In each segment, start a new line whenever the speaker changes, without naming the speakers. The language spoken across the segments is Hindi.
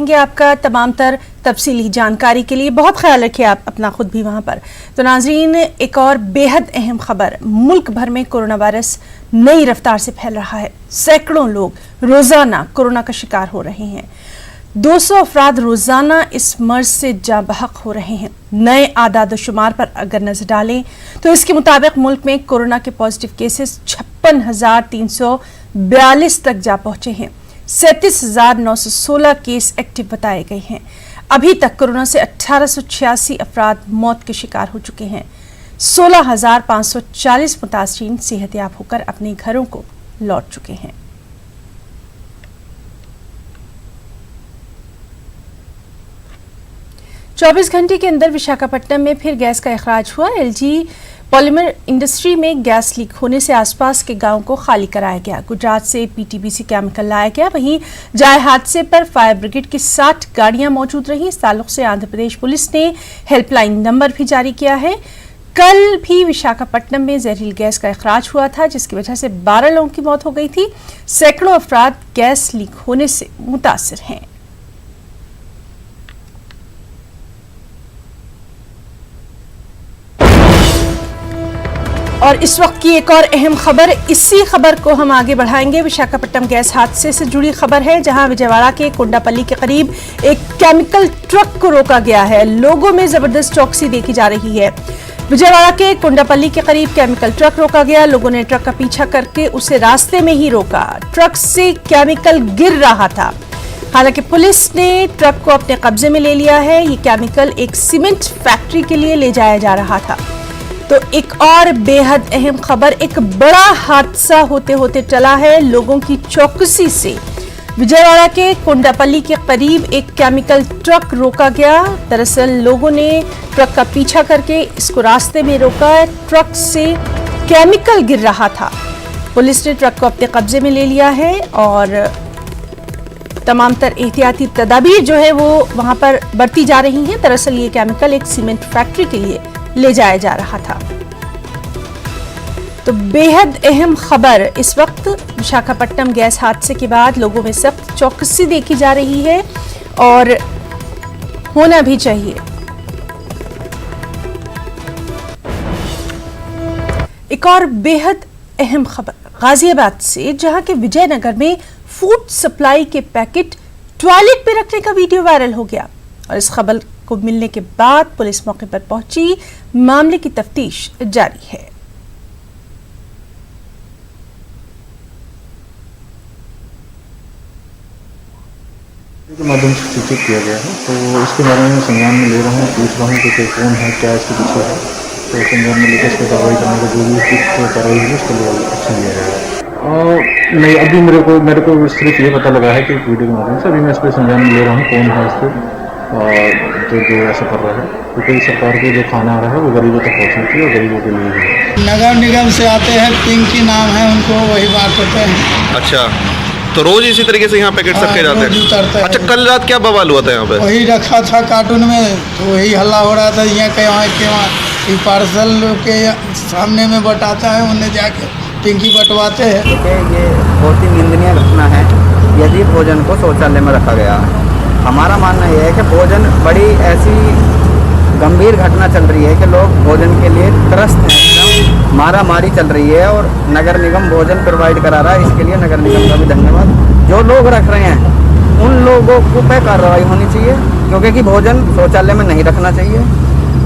रहेंगे आपका तमाम तर तफसीली जानकारी के लिए। बहुत ख्याल रखिए आप अपना, खुद भी वहां पर। तो नाजरीन, एक और बेहद अहम खबर, मुल्क भर में कोरोना वायरस नई रफ्तार से फैल रहा है। सैकड़ों लोग रोजाना कोरोना का शिकार हो रहे हैं। 200 अफराद रोजाना इस मर्ज से जाँ बहक हो रहे हैं। नए आदाद शुमार पर अगर नजर डालें तो इसके मुताबिक मुल्क में कोरोना के पॉजिटिव केसेस 56,342 तक जा पहुंचे हैं। 37,916 केस एक्टिव बताए गए हैं। अभी तक कोरोना से 1886 अफराद मौत के शिकार हो चुके हैं। 16,540 मुतासरीन सेहतयाब होकर अपने घरों को लौट चुके हैं। चौबीस घंटे के अंदर विशाखापट्टनम में फिर गैस का अखराज हुआ। एलजी पॉलीमर इंडस्ट्री में गैस लीक होने से आसपास के गांव को खाली कराया गया। गुजरात से पीटीबीसी केमिकल लाया गया। वहीं जाए हादसे पर फायर ब्रिगेड की 60 गाड़ियां मौजूद रही। इस ताल्लुक से आंध्र प्रदेश पुलिस ने हेल्पलाइन नंबर भी जारी किया है। कल भी विशाखापट्टनम में जहरीली गैस का अखराज हुआ था, जिसकी वजह से 12 लोगों की मौत हो गई थी। सैकड़ों अफराद गैस लीक होने से मुतासिर हैं। और इस वक्त की एक और अहम खबर, इसी खबर को हम आगे बढ़ाएंगे। विशाखापट्टनम गैस हादसे से जुड़ी खबर है, जहां विजयवाड़ा के कोंडापल्ली के करीब एक केमिकल ट्रक को रोका गया है। लोगों में जबरदस्त चौकसी देखी जा रही है। विजयवाड़ा के कोंडापल्ली के करीब केमिकल ट्रक रोका गया। लोगों ने ट्रक का पीछा करके उसे रास्ते में ही रोका। ट्रक से केमिकल गिर रहा था। हालांकि पुलिस ने ट्रक को अपने कब्जे में ले लिया है। ये केमिकल एक सीमेंट फैक्ट्री के लिए ले जाया जा रहा था। तो एक और बेहद अहम खबर, एक बड़ा हादसा होते होते चला है। लोगों की चौकसी से विजयवाड़ा के कोंडापल्ली के करीब एक केमिकल ट्रक रोका गया। दरअसल लोगों ने ट्रक का पीछा करके इसको रास्ते में रोका। ट्रक से केमिकल गिर रहा था। पुलिस ने ट्रक को अपने कब्जे में ले लिया है और तमाम तर एहतियाती तदाबीर जो है वो वहां पर बरती जा रही हैं। दरअसल ये केमिकल एक सीमेंट फैक्ट्री के लिए ले जाया जा रहा था। तो बेहद अहम खबर इस वक्त, विशाखापट्टनम गैस हादसे के बाद लोगों में सख्त चौकसी देखी जा रही है और होना भी चाहिए। एक और बेहद अहम खबर गाजियाबाद से, जहां के विजयनगर में फूड सप्लाई के पैकेट टॉयलेट पे रखने का वीडियो वायरल हो गया। और इस खबर को मिलने के बाद पुलिस मौके पर पहुंची। मामले की तफ्तीश जारी है।
के माध्यम से सूचित किया गया है, तो इसके बारे में संज्ञान में ले रहा हूँ, पूछ रहा हूँ कि कौन है, क्या इसके पीछे है। तो संज्ञान में लेकर इसको कार्रवाई करने का जो भी कार्रवाई है उसके लिए एक्शन लिया जाएगा। नहीं, अभी मेरे को सिर्फ ये पता लगा है कि वीडियो के माध्यम से अभी मैं इस पर संज्ञान में ले रहा हूँ कौन है इसको जो ऐसा कर रहा है। क्योंकि सरकार को जो खाना आ रहा है वो गरीबों तक पहुँचना चाहिए और गरीबों के लिए है।
नगर निगम से आते हैं, पिंकी नाम है उनको, वही बांटते हैं।
अच्छा, तो रोज इसी तरीके से यहाँ पैकेट रखे जाते हैं? अच्छा, कल रात क्या बवाल हुआ था यहाँ पे?
वही रखा था कार्टून में, तो वही हल्ला हो रहा था। यहाँ के वहाँ पार्सल के सामने में बटाता है, उन्हें जाके पिंकी बंटवाते हैं।
देखिए, ये बहुत ही निंदनीय घटना है यदि भोजन को शौचालय में रखा गया है। हमारा मानना यह है कि भोजन बड़ी ऐसी गंभीर घटना चल रही है कि लोग भोजन के लिए त्रस्त हैं, एकदम मारामारी चल रही है और नगर निगम भोजन प्रोवाइड करा रहा है। इसके लिए नगर निगम का भी धन्यवाद। जो लोग रख रहे हैं उन लोगों को पे कार्रवाई होनी चाहिए, क्योंकि कि भोजन शौचालय में नहीं रखना चाहिए।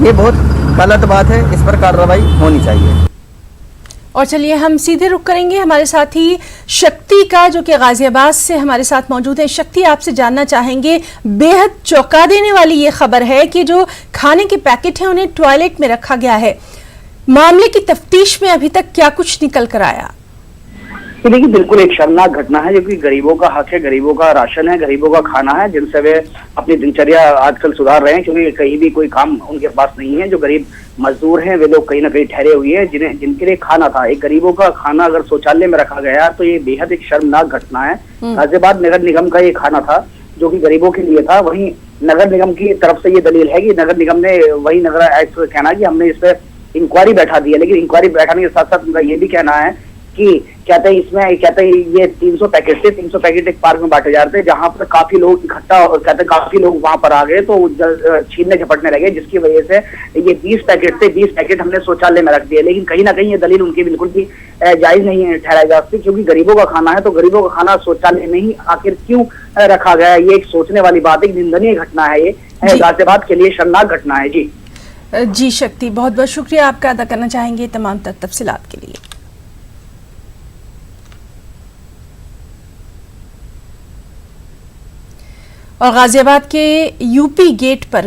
ये बहुत गलत बात है, इस पर कार्रवाई होनी चाहिए।
और चलिए हम सीधे रुख करेंगे हमारे साथी शक्ति का, जो कि गाजियाबाद से हमारे साथ मौजूद है। शक्ति, आपसे जानना चाहेंगे, बेहद चौंका देने वाली ये खबर है कि जो खाने के पैकेट हैं उन्हें टॉयलेट में रखा गया है। मामले की तफ्तीश में अभी तक क्या कुछ निकल कर आया?
तो देखिए, बिल्कुल एक शर्मनाक घटना है, जो कि गरीबों का हक है, गरीबों का राशन है, गरीबों का खाना है, जिनसे वे अपनी दिनचर्या आजकल सुधार रहे हैं। क्योंकि कहीं भी कोई काम उनके पास नहीं है। जो गरीब मजदूर हैं वे लोग कहीं ना कहीं ठहरे हुए हैं, जिनके लिए खाना था। एक गरीबों का खाना अगर शौचालय में रखा गया तो ये बेहद एक शर्मनाक घटना है। गाजियाबाद नगर निगम का ये खाना था जो कि गरीबों के लिए था। वहीं नगर निगम की तरफ से ये दलील है कि नगर निगम ने, वही नगर आयुक्त का कहना है कि हमने इस पर इंक्वायरी बैठा दी है। लेकिन इंक्वायरी बैठाने के साथ साथ उनका ये भी कहना है कि कहते हैं इसमें कहते हैं ये 300 पैकेट थे, 300 पैकेट एक पार्क में बांटे जा रहे थे, जहां पर काफी लोग इकट्ठा और कहते हैं काफी लोग वहां पर आ गए तो छीनने झपटने लगे, जिसकी वजह से ये 20 पैकेट थे, 20 पैकेट हमने शौचालय में रख दिए। लेकिन कहीं ना कहीं ये दलील उनकी बिल्कुल भी जायज नहीं है ठहराई जा सकती, क्योंकि गरीबों का खाना है तो गरीबों का खाना शौचालय में ही आखिर क्यों रखा गया है? ये एक सोचने वाली बात है, निंदनीय घटना है ये, गाजियाबाद के लिए शर्मनाक घटना है।
जी शक्ति, बहुत बहुत शुक्रिया आपका अदा करना चाहेंगे तमाम तफसीलात के लिए। और गाजियाबाद के यूपी गेट पर